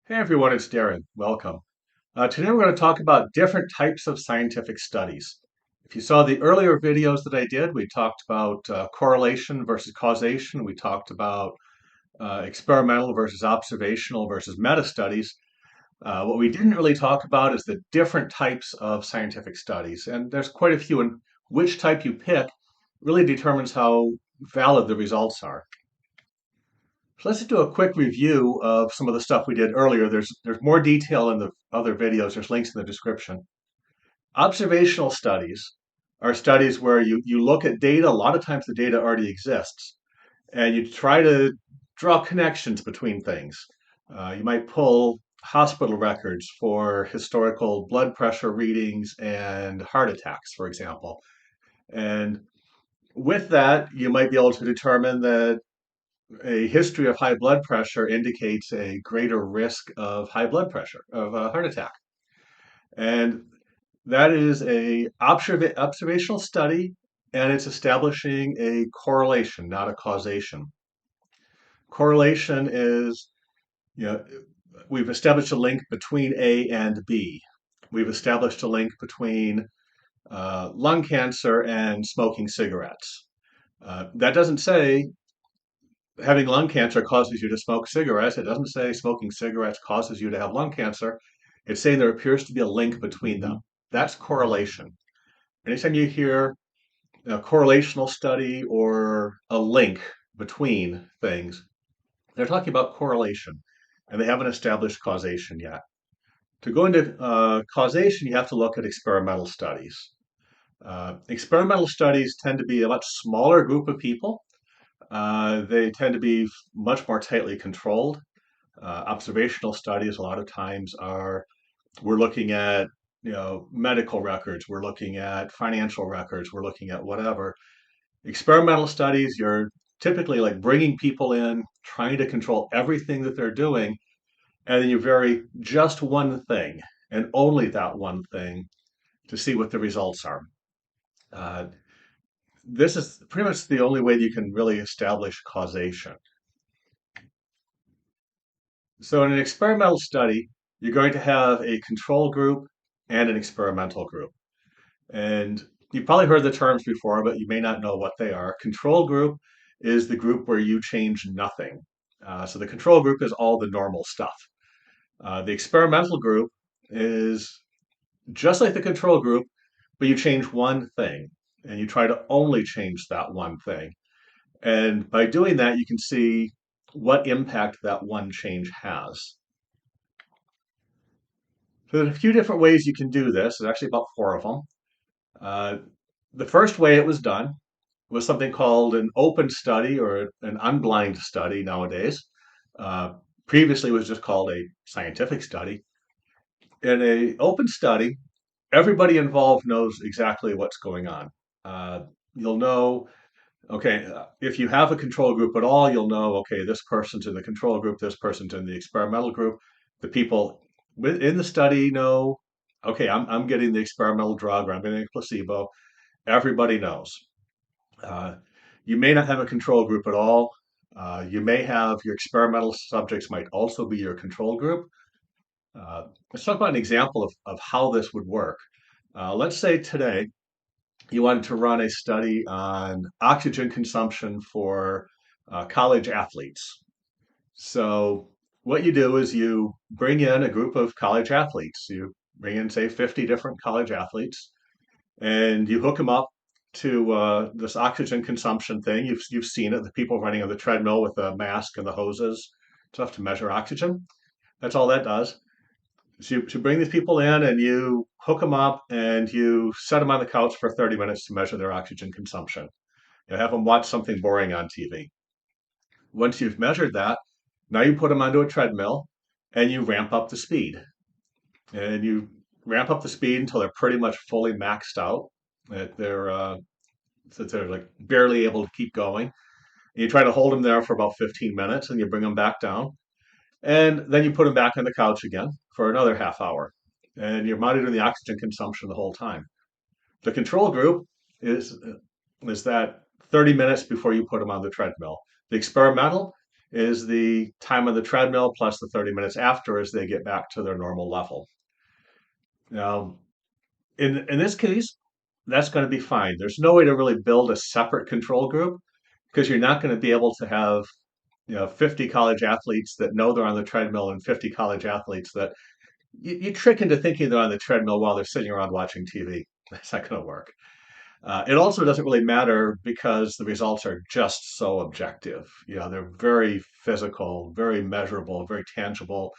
Hey everyone, it's Darren. Welcome. Today we're going to talk about different types of scientific studies. If you saw the earlier videos that I did, we talked about correlation versus causation. We talked about experimental versus observational versus meta studies. What we didn't really talk about is the different types of scientific studies. And there's quite a few, and which type you pick really determines how valid the results are. So let's do a quick review of some of the stuff we did earlier. There's more detail in the other videos. There's links in the description. Observational studies are studies where you look at data. A lot of times the data already exists, and you try to draw connections between things. You might pull hospital records for historical blood pressure readings and heart attacks, for example. And with that, you might be able to determine that a history of high blood pressure indicates a greater risk of high blood pressure, of a heart attack. And that is a observational study, and it's establishing a correlation, not a causation. Correlation is, you know, we've established a link between A and B. We've established a link between lung cancer and smoking cigarettes. That doesn't say having lung cancer causes you to smoke cigarettes. It doesn't say smoking cigarettes causes you to have lung cancer. It's saying there appears to be a link between them. That's correlation. Anytime you hear a correlational study or a link between things, they're talking about correlation, and they haven't established causation yet. To go into causation, you have to look at experimental studies. Experimental studies tend to be a much smaller group of people. They tend to be much more tightly controlled. Observational studies a lot of times are we're looking at medical records, we're looking at financial records, we're looking at whatever. Experimental studies, you're typically like bringing people in, trying to control everything that they're doing, and then you vary just one thing and only that one thing to see what the results are. Uh, this is pretty much the only way that you can really establish causation. So in an experimental study, you're going to have a control group and an experimental group. And you've probably heard the terms before, but you may not know what they are. Control group is the group where you change nothing. So the control group is all the normal stuff. The experimental group is just like the control group, but you change one thing and you try to only change that one thing. And by doing that, you can see what impact that one change has. So there's a few different ways you can do this. There's actually about four of them. Uh, the first way it was done was something called an open study or an unblind study nowadays. Uh, Previously, it was just called a scientific study. In a open study, everybody involved knows exactly what's going on. You'll know, okay, if you have a control group at all, you'll know, okay, this person's in the control group, this person's in the experimental group. The people in the study know, okay, I'm getting the experimental drug or I'm getting a placebo. Everybody knows. Uh, you may not have a control group at all. You may have your experimental subjects might also be your control group. Let's talk about an example of how this would work. Let's say today you wanted to run a study on oxygen consumption for college athletes. So what you do is you bring in a group of college athletes. You bring in, say, 50 different college athletes, and you hook them up to this oxygen consumption thing. You've seen it, the people running on the treadmill with the mask and the hoses, stuff to measure oxygen. That's all that does. So you bring these people in and you hook them up and you set them on the couch for 30 minutes to measure their oxygen consumption. You have them watch something boring on TV. Once you've measured that, now you put them onto a treadmill and you ramp up the speed. And you ramp up the speed until they're pretty much fully maxed out. That they're like barely able to keep going. And you try to hold them there for about 15 minutes and you bring them back down. And then you put them back on the couch again for another half hour. And you're monitoring the oxygen consumption the whole time. The control group is that 30 minutes before you put them on the treadmill. The experimental is the time on the treadmill plus the 30 minutes after as they get back to their normal level. Now, in this case, that's going to be fine. There's no way to really build a separate control group because you're not going to be able to have 50 college athletes that know they're on the treadmill and 50 college athletes that you trick into thinking they're on the treadmill while they're sitting around watching TV. That's not going to work. It also doesn't really matter because the results are just so objective. They're very physical, very measurable, very tangible,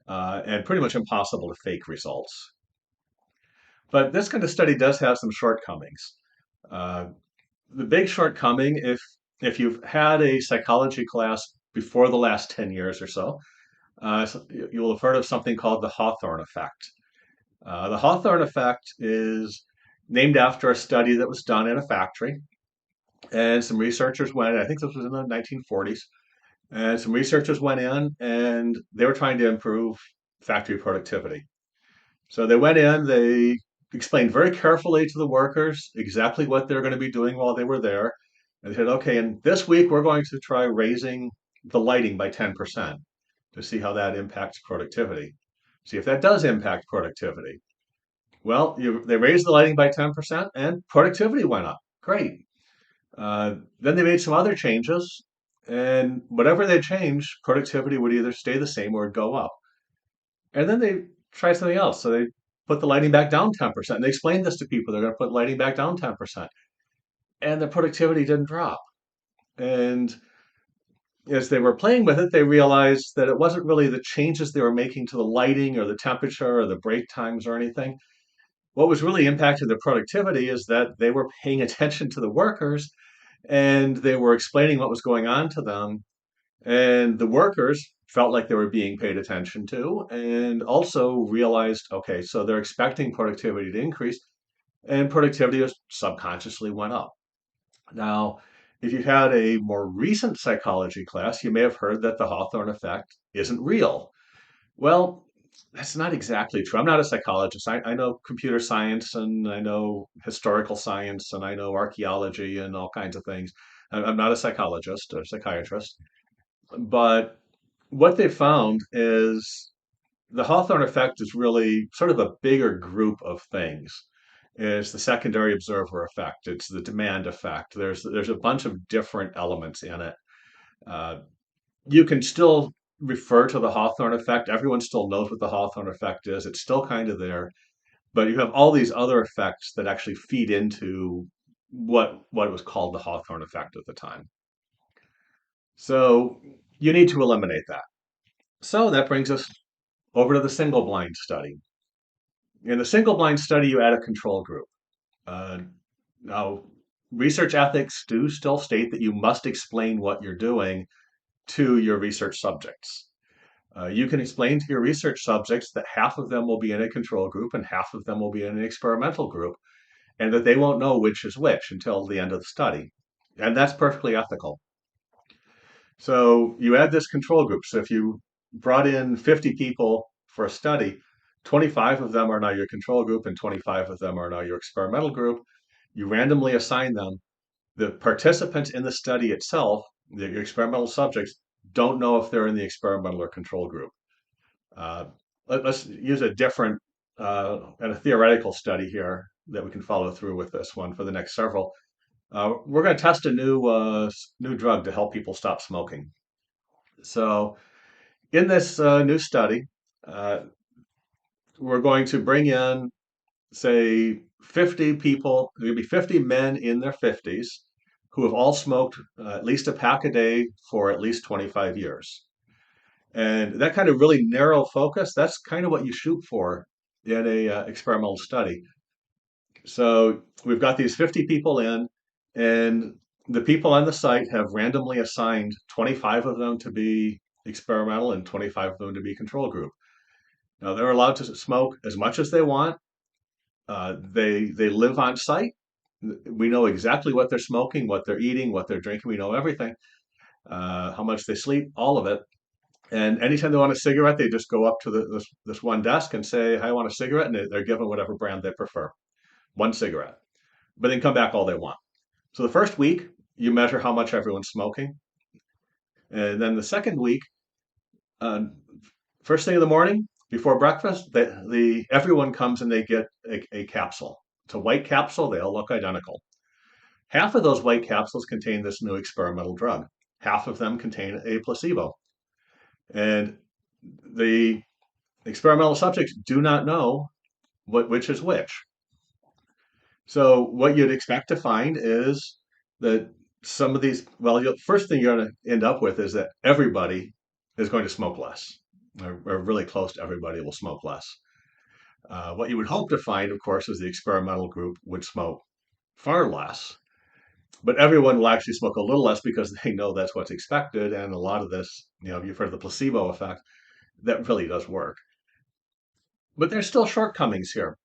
and pretty much impossible to fake results. But this kind of study does have some shortcomings. Uh, the big shortcoming, if you've had a psychology class before the last 10 years or so, you will have heard of something called the Hawthorne effect. The Hawthorne effect is named after a study that was done in a factory. And some researchers went, I think this was in the 1940s, and some researchers went in and they were trying to improve factory productivity. So they went in, they explained very carefully to the workers exactly what they're going to be doing while they were there. And they said, okay, and this week we're going to try raising the lighting by 10% to see how that impacts productivity. See if that does impact productivity. Well, they raised the lighting by 10% and productivity went up. Great. Then they made some other changes, and whatever they changed, productivity would either stay the same or go up. And then they tried something else. So they put the lighting back down 10%. And they explained this to people. They're going to put lighting back down 10%. And the productivity didn't drop. And as they were playing with it, they realized that it wasn't really the changes they were making to the lighting or the temperature or the break times or anything. What was really impacting the productivity is that they were paying attention to the workers and they were explaining what was going on to them. And the workers felt like they were being paid attention to and also realized, okay, so they're expecting productivity to increase and productivity subconsciously went up. Now, if you had a more recent psychology class, you may have heard that the Hawthorne effect isn't real. Well, that's not exactly true. I'm not a psychologist. I know computer science and I know historical science and I know archaeology and all kinds of things. I'm not a psychologist or a psychiatrist. But what they found is the Hawthorne effect is really sort of a bigger group of things. It's the secondary observer effect. It's the demand effect. There's a bunch of different elements in it. Uh, you can still refer to the Hawthorne effect. Everyone still knows what the Hawthorne effect is. It's still kind of there, but you have all these other effects that actually feed into what was called the Hawthorne effect at the time. So you need to eliminate that. So that brings us over to the single blind study. In the single blind study, you add a control group. Uh, Now, research ethics do still state that you must explain what you're doing to your research subjects. You can explain to your research subjects that half of them will be in a control group and half of them will be in an experimental group, and that they won't know which is which until the end of the study. And that's perfectly ethical. So you add this control group. So if you brought in 50 people for a study, 25 of them are now your control group and 25 of them are now your experimental group. You randomly assign them. The participants in the study itself, your experimental subjects, don't know if they're in the experimental or control group. Uh, us use a different and a theoretical study here that we can follow through with this one for the next several. We're going to test a new drug to help people stop smoking. So in this new study, uh, we're going to bring in, say, 50 people. There'll be 50 men in their 50s who have all smoked at least a pack a day for at least 25 years. And that kind of really narrow focus, that's kind of what you shoot for in a experimental study. So we've got these 50 people in, and the people on the site have randomly assigned 25 of them to be experimental and 25 of them to be control group. Now they're allowed to smoke as much as they want. They live on site. We know exactly what they're smoking, what they're eating, what they're drinking. We know everything, how much they sleep, all of it. And anytime they want a cigarette, they just go up to this one desk and say, "I want a cigarette," and they're given whatever brand they prefer, one cigarette. But then come back all they want. So the first week, you measure how much everyone's smoking. And then the second week, uh, first thing in the morning before breakfast, the everyone comes and they get a capsule. It's a white capsule. They all look identical. Half of those white capsules contain this new experimental drug. Half of them contain a placebo. And the experimental subjects do not know which is which. So what you'd expect to find is that some of these, well, first thing you're going to end up with is that everybody is going to smoke less, or really close to everybody will smoke less. What you would hope to find, of course, is the experimental group would smoke far less, but everyone will actually smoke a little less because they know that's what's expected. And a lot of this, you've heard of the placebo effect, that really does work. But there's still shortcomings here.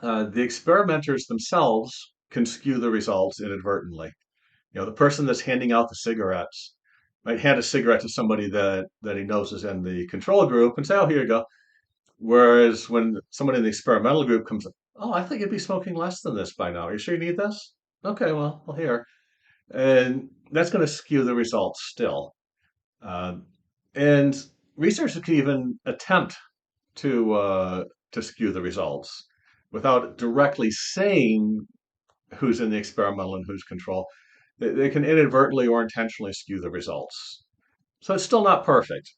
The experimenters themselves can skew the results inadvertently. The person that's handing out the cigarettes might hand a cigarette to somebody that he knows is in the control group and say, "Oh, here you go." Whereas when somebody in the experimental group comes up, "Oh, I think you'd be smoking less than this by now. Are you sure you need this?" Okay, well, here. And that's going to skew the results still. Uh, and researchers can even attempt to skew the results without directly saying who's in the experimental and who's control. They can inadvertently or intentionally skew the results. So it's still not perfect.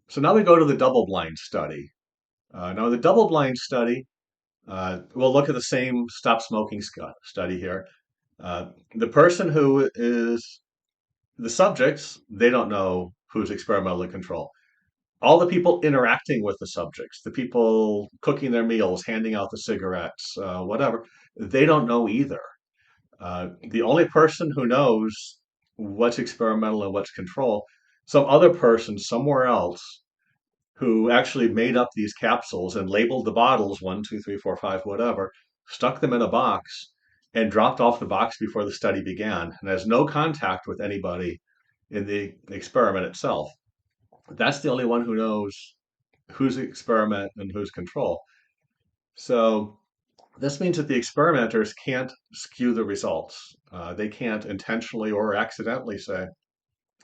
So now we go to the double-blind study. Now the double-blind study, we'll look at the same stop smoking study here. The person who is the subjects, they don't know who's experimentally controlled. All the people interacting with the subjects, the people cooking their meals, handing out the cigarettes, whatever, they don't know either. The only person who knows what's experimental and what's control, some other person somewhere else who actually made up these capsules and labeled the bottles 1, 2, 3, 4, 5, whatever, stuck them in a box and dropped off the box before the study began and has no contact with anybody in the experiment itself. That's the only one who knows who's experiment and who's control. So this means that the experimenters can't skew the results. They can't intentionally or accidentally say,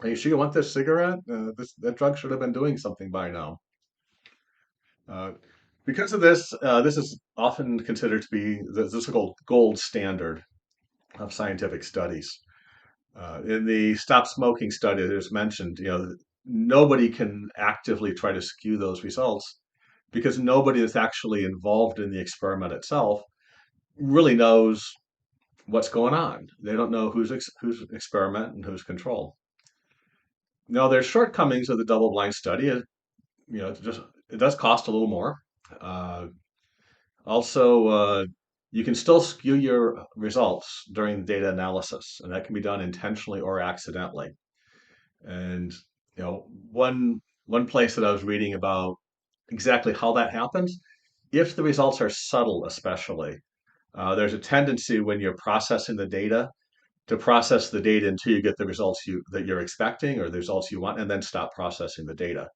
"Are you sure you want this cigarette? That drug should have been doing something by now." Uh, because of this, this is often considered to be the so-called gold standard of scientific studies. In the stop smoking study that was mentioned, nobody can actively try to skew those results because nobody that's actually involved in the experiment itself really knows what's going on. They don't know who's experiment and who's control. Now, there's shortcomings of the double-blind study. It does cost a little more. Uh, also, you can still skew your results during data analysis, and that can be done intentionally or accidentally. And one place that I was reading about exactly how that happens, if the results are subtle, especially, there's a tendency when you're processing the data to process the data until you get the results that you're expecting or the results you want, and then stop processing the data.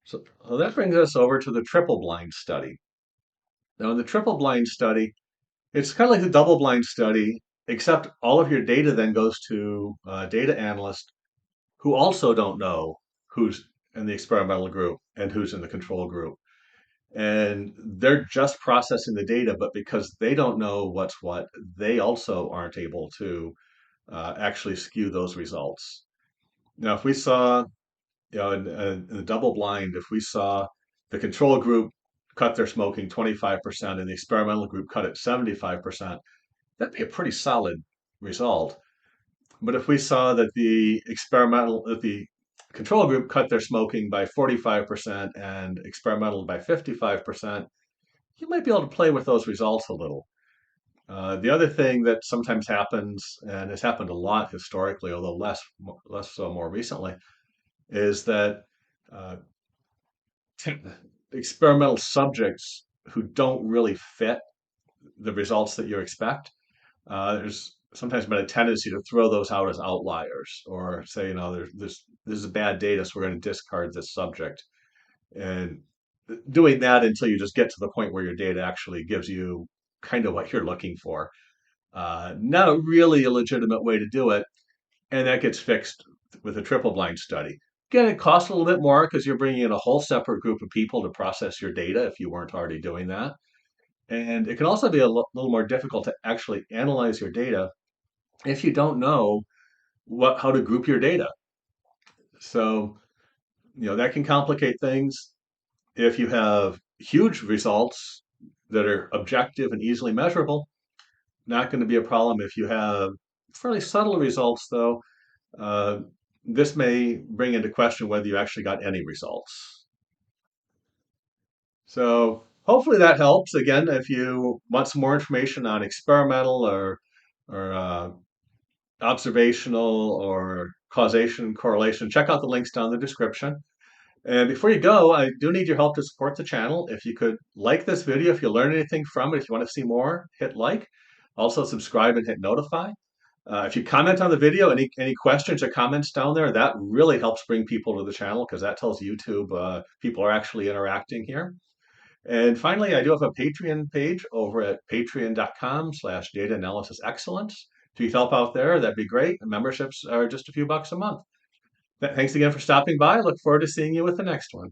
So that brings us over to the triple blind study. Now, in the triple blind study, it's kind of like the double blind study, except all of your data then goes to data analysts who also don't know who's in the experimental group and who's in the control group. And they're just processing the data, but because they don't know what's what, they also aren't able to actually skew those results. Now, if we saw, in the double blind, if we saw the control group cut their smoking 25% and the experimental group cut it 75%, that'd be a pretty solid result. But if we saw that the control group cut their smoking by 45% and experimental by 55%, you might be able to play with those results a little. The other thing that sometimes happens, and has happened a lot historically, although less so more recently, is that uh, experimental subjects who don't really fit the results that you expect, there's sometimes been a tendency to throw those out as outliers or say, this is bad data, so we're going to discard this subject. And doing that until you just get to the point where your data actually gives you kind of what you're looking for. Not really a legitimate way to do it, and that gets fixed with a triple blind study. Again, it costs a little bit more because you're bringing in a whole separate group of people to process your data if you weren't already doing that. And it can also be a little more difficult to actually analyze your data if you don't know how to group your data. So, that can complicate things. If you have huge results that are objective and easily measurable, not going to be a problem. If you have fairly subtle results, though, uh, this may bring into question whether you actually got any results. So hopefully that helps. Again, if you want some more information on experimental or observational or causation correlation, check out the links down in the description. And before you go, I do need your help to support the channel. If you could like this video, if you learned anything from it, if you want to see more, hit like. Also subscribe and hit notify. If you comment on the video, any questions or comments down there, that really helps bring people to the channel because that tells YouTube people are actually interacting here. And finally, I do have a Patreon page over at patreon.com/data analysis excellence. If you could help out there, that'd be great. Memberships are just a few bucks a month. Thanks again for stopping by. I look forward to seeing you with the next one.